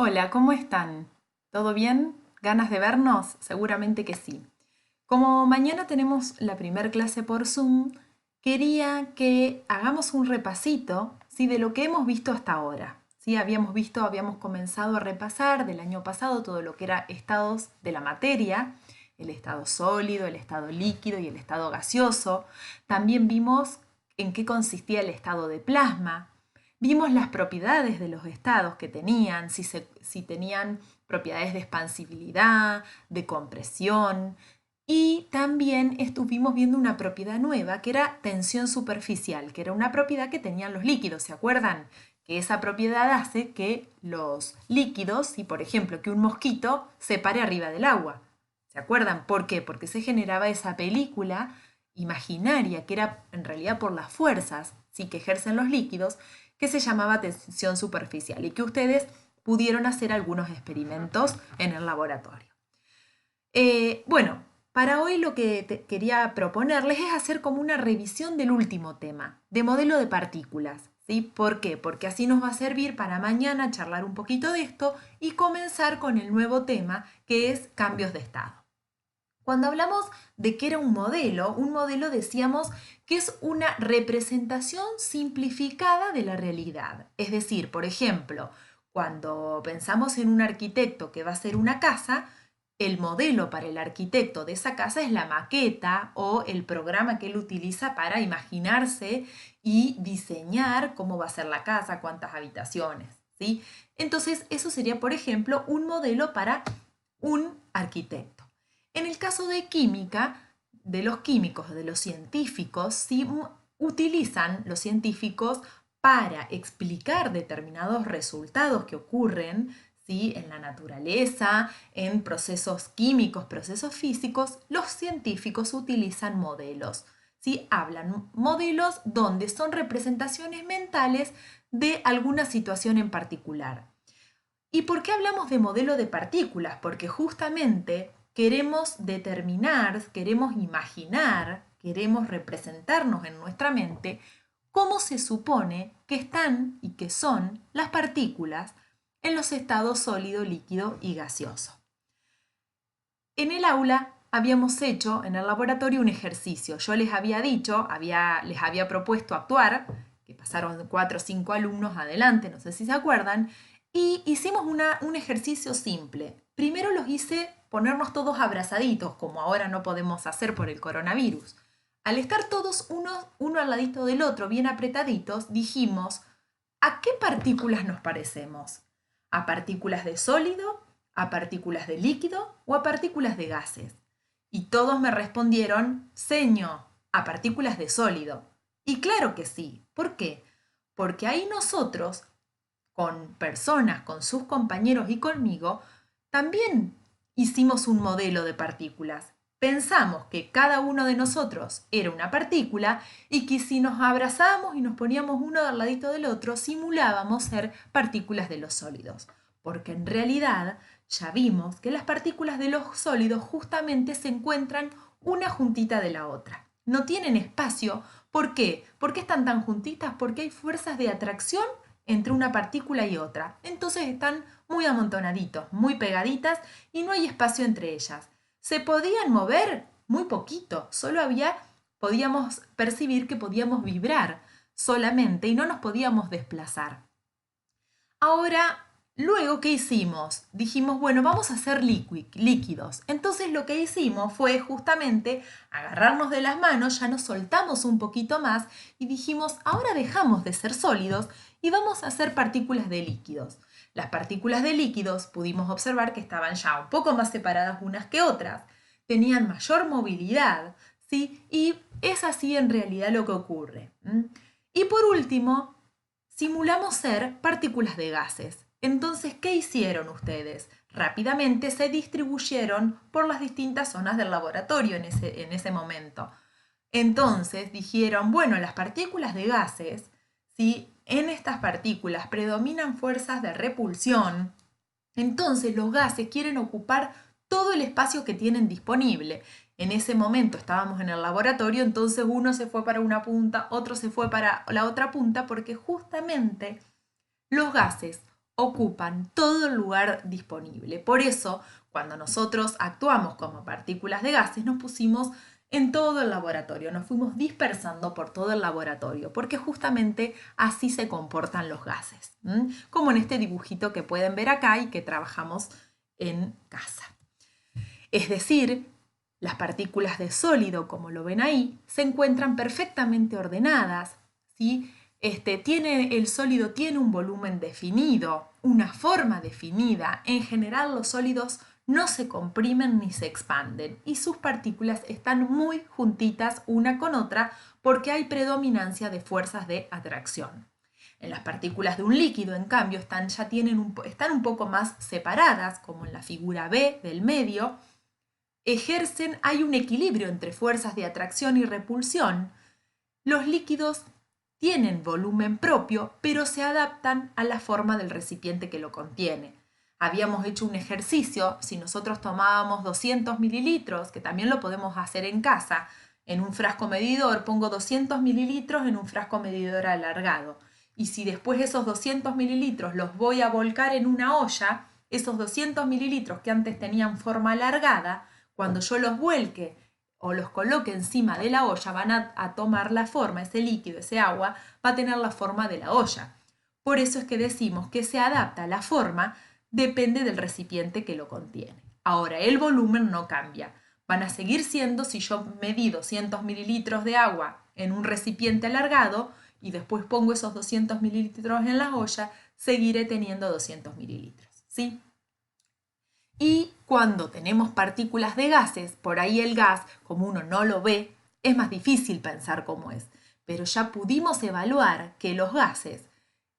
Hola, ¿cómo están? ¿Todo bien? ¿Ganas de vernos? Seguramente que sí. Como mañana tenemos la primer clase por Zoom, quería que hagamos un repasito, ¿sí? De lo que hemos visto hasta ahora. ¿Sí? Habíamos comenzado a repasar del año pasado todo lo que era estados de la materia, el estado sólido, el estado líquido y el estado gaseoso. También vimos en qué consistía el estado de plasma. Vimos las propiedades de los estados que tenían, si tenían propiedades de expansibilidad, de compresión, y también estuvimos viendo una propiedad nueva que era tensión superficial, que era una propiedad que tenían los líquidos, ¿se acuerdan? Que esa propiedad hace que los líquidos, si por ejemplo que un mosquito se pare arriba del agua. ¿Se acuerdan? ¿Por qué? Porque se generaba esa película imaginaria, que era en realidad por las fuerzas ¿sí? Que ejercen los líquidos, que se llamaba tensión superficial y que ustedes pudieron hacer algunos experimentos en el laboratorio. Bueno, para hoy lo que quería proponerles es hacer como una revisión del último tema, de modelo de partículas. ¿Sí? ¿Por qué? Porque así nos va a servir para mañana charlar un poquito de esto y comenzar con el nuevo tema que es cambios de estado. Cuando hablamos de que era un modelo decíamos que es una representación simplificada de la realidad. Es decir, por ejemplo, cuando pensamos en un arquitecto que va a hacer una casa, el modelo para el arquitecto de esa casa es la maqueta o el programa que él utiliza para imaginarse y diseñar cómo va a ser la casa, cuántas habitaciones, ¿sí? Entonces, eso sería, por ejemplo, un modelo para un arquitecto. En el caso de química, de los químicos, de los científicos, ¿sí? Utilizan los científicos para explicar determinados resultados que ocurren ¿sí? En la naturaleza, en procesos químicos, procesos físicos, los científicos utilizan modelos. ¿Sí? Hablan modelos donde son representaciones mentales de alguna situación en particular. ¿Y por qué hablamos de modelo de partículas? Porque justamente queremos determinar, queremos imaginar, queremos representarnos en nuestra mente cómo se supone que están y que son las partículas en los estados sólido, líquido y gaseoso. En el aula habíamos hecho en el laboratorio un ejercicio. Yo les había dicho, les había propuesto actuar, que pasaron 4 o 5 alumnos adelante, no sé si se acuerdan, y hicimos un ejercicio simple. Primero los hice ponernos todos abrazaditos, como ahora no podemos hacer por el coronavirus. Al estar todos uno al ladito del otro, bien apretaditos, dijimos, ¿a qué partículas nos parecemos? ¿A partículas de sólido, a partículas de líquido o a partículas de gases? Y todos me respondieron, seño, a partículas de sólido. Y claro que sí. ¿Por qué? Porque ahí nosotros, con personas, con sus compañeros y conmigo, también hicimos un modelo de partículas. Pensamos que cada uno de nosotros era una partícula y que si nos abrazábamos y nos poníamos uno al ladito del otro, simulábamos ser partículas de los sólidos. Porque en realidad ya vimos que las partículas de los sólidos justamente se encuentran una juntita de la otra. No tienen espacio. ¿Por qué? ¿Por qué están tan juntitas? Porque hay fuerzas de atracción entre una partícula y otra. Entonces están muy amontonaditos, muy pegaditas y no hay espacio entre ellas. ¿Se podían mover? Muy poquito, podíamos percibir que podíamos vibrar solamente y no nos podíamos desplazar. Ahora, luego, ¿qué hicimos? Dijimos, bueno, vamos a hacer líquidos. Entonces lo que hicimos fue justamente agarrarnos de las manos, ya nos soltamos un poquito más y dijimos, ahora dejamos de ser sólidos y vamos a hacer partículas de líquidos. Las partículas de líquidos pudimos observar que estaban ya un poco más separadas unas que otras, tenían mayor movilidad, ¿sí? Y es así en realidad lo que ocurre. Y por último, simulamos ser partículas de gases. Entonces, ¿qué hicieron ustedes? Rápidamente se distribuyeron por las distintas zonas del laboratorio en ese momento. Entonces dijeron, bueno, las partículas de gases, si en estas partículas predominan fuerzas de repulsión, entonces los gases quieren ocupar todo el espacio que tienen disponible. En ese momento estábamos en el laboratorio, entonces uno se fue para una punta, otro se fue para la otra punta, porque justamente los gases ocupan todo el lugar disponible. Por eso, cuando nosotros actuamos como partículas de gases, nos pusimos en todo el laboratorio, nos fuimos dispersando por todo el laboratorio, porque justamente así se comportan los gases, como en este dibujito que pueden ver acá y que trabajamos en casa. Es decir, las partículas de sólido, como lo ven ahí, se encuentran perfectamente ordenadas, ¿sí? El sólido tiene un volumen definido, una forma definida. En general, los sólidos no se comprimen ni se expanden y sus partículas están muy juntitas una con otra porque hay predominancia de fuerzas de atracción. En las partículas de un líquido, en cambio, están un poco más separadas, como en la figura B del medio. Hay un equilibrio entre fuerzas de atracción y repulsión. Los líquidos tienen volumen propio, pero se adaptan a la forma del recipiente que lo contiene. Habíamos hecho un ejercicio, si nosotros tomábamos 200 mililitros, que también lo podemos hacer en casa, en un frasco medidor, pongo 200 mililitros en un frasco medidor alargado. Y si después esos 200 mililitros los voy a volcar en una olla, esos 200 mililitros que antes tenían forma alargada, cuando yo los vuelque o los coloque encima de la olla, van a tomar la forma, ese líquido, ese agua, va a tener la forma de la olla. Por eso es que decimos que se adapta a la forma, depende del recipiente que lo contiene. Ahora, el volumen no cambia. Van a seguir siendo, si yo medí 200 mililitros de agua en un recipiente alargado y después pongo esos 200 mililitros en la olla, seguiré teniendo 200 mililitros, ¿sí? Y cuando tenemos partículas de gases, por ahí el gas, como uno no lo ve, es más difícil pensar cómo es. Pero ya pudimos evaluar que los gases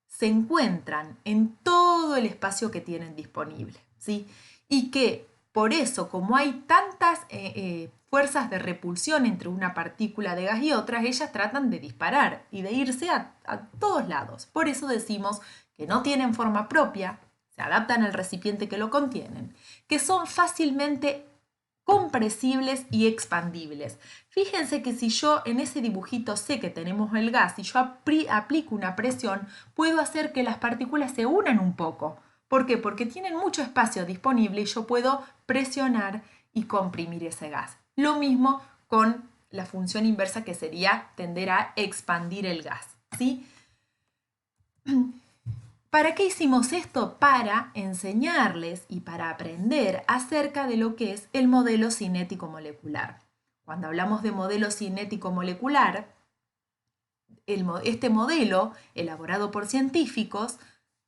se encuentran en todo el espacio que tienen disponible, ¿sí? Y que por eso, como hay tantas fuerzas de repulsión entre una partícula de gas y otras, ellas tratan de disparar y de irse a todos lados. Por eso decimos que no tienen forma propia, se adaptan al recipiente que lo contienen, que son fácilmente compresibles y expandibles. Fíjense que si yo en ese dibujito sé que tenemos el gas y yo aplico una presión, puedo hacer que las partículas se unan un poco. ¿Por qué? Porque tienen mucho espacio disponible y yo puedo presionar y comprimir ese gas. Lo mismo con la función inversa, que sería tender a expandir el gas, ¿sí? ¿Para qué hicimos esto? Para enseñarles y para aprender acerca de lo que es el modelo cinético molecular. Cuando hablamos de modelo cinético molecular, este modelo, elaborado por científicos,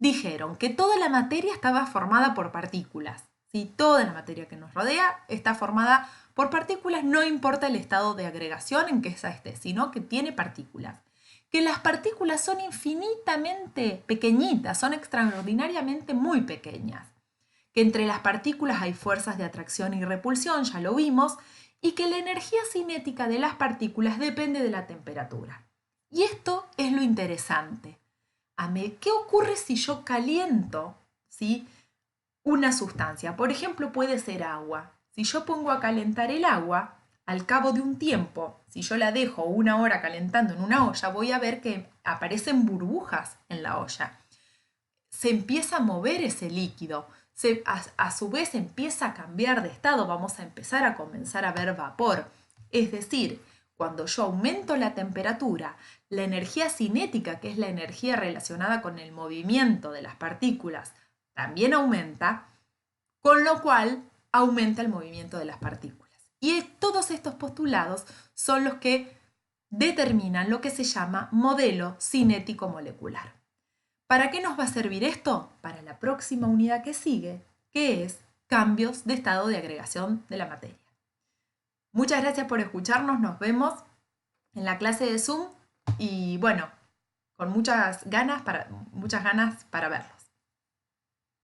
dijeron que toda la materia estaba formada por partículas. ¿Sí? Toda la materia que nos rodea está formada por partículas, no importa el estado de agregación en que esa esté, sino que tiene partículas. Que las partículas son infinitamente pequeñitas, son extraordinariamente muy pequeñas, que entre las partículas hay fuerzas de atracción y repulsión, ya lo vimos, y que la energía cinética de las partículas depende de la temperatura. Y esto es lo interesante. ¿Qué ocurre si yo caliento, ¿sí?, una sustancia? Por ejemplo, puede ser agua. Si yo pongo a calentar el agua, al cabo de un tiempo, si yo la dejo 1 hora calentando en una olla, voy a ver que aparecen burbujas en la olla. Se empieza a mover ese líquido, a su vez empieza a cambiar de estado, vamos a empezar a comenzar a ver vapor. Es decir, cuando yo aumento la temperatura, la energía cinética, que es la energía relacionada con el movimiento de las partículas, también aumenta, con lo cual aumenta el movimiento de las partículas. Y todos estos postulados son los que determinan lo que se llama modelo cinético molecular. ¿Para qué nos va a servir esto? Para la próxima unidad que sigue, que es cambios de estado de agregación de la materia. Muchas gracias por escucharnos, nos vemos en la clase de Zoom y bueno, con muchas ganas para verlos.